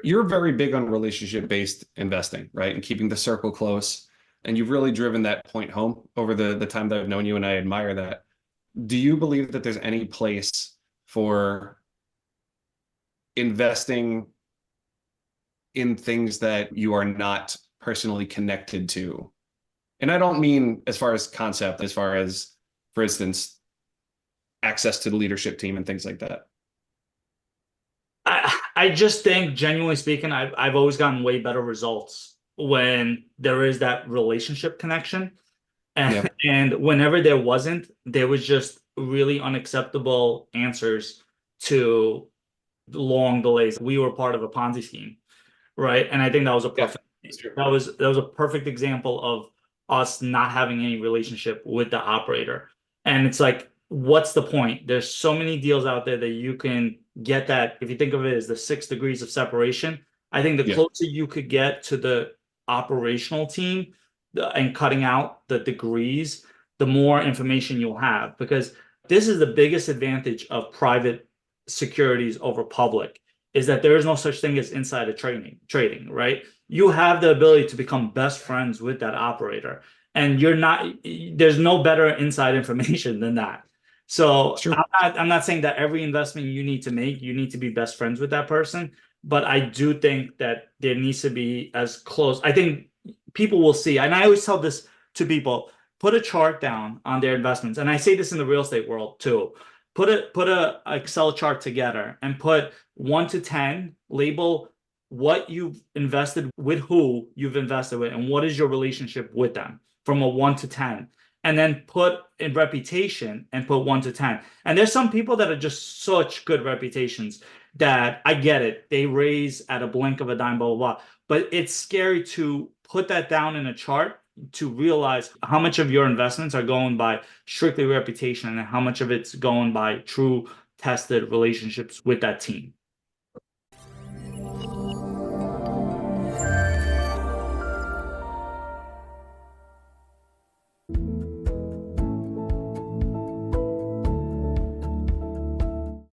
you're very big on relationship-based investing, right? And keeping the circle close. And you've really driven that point home over the time that I've known you, and I admire that. Do you believe that there's any place for investing in things that you are not personally connected to? And I don't mean as far as concept, as far as, for instance, access to the leadership team and things like that. I just think, genuinely speaking, I've always gotten way better results when there is that relationship connection. Yeah. And whenever there wasn't, there was just really unacceptable answers to long delays. We were part of a Ponzi scheme, right? And I think that was a Yeah. perfect That's true. that was a perfect example of us not having any relationship with the operator. And it's like, what's the point? There's so many deals out there that you can get that. If you think of it as the 6 degrees of separation, I think the Yeah. closer you could get to the operational team and cutting out the degrees, the more information you'll have. Because this is the biggest advantage of private securities over public, is that there is no such thing as insider trading, right? You have the ability to become best friends with that operator, and there's no better inside information than that. It's So true. I'm not saying that every investment you need to make, you need to be best friends with that person, but I do think that there needs to be as close. I think people will see, and I always tell this to people, put a chart down on their investments. And I say this in the real estate world too. Put a Excel chart together and put 1 to 10, label what you've invested with, who you've invested with, and what is your relationship with them from a 1 to 10. And then put in reputation and put 1 to 10. And there's some people that are just such good reputations that I get it. They raise at a blink of a dime, blah, blah, blah. But it's scary to put that down in a chart to realize how much of your investments are going by strictly reputation and how much of it's going by true tested relationships with that team.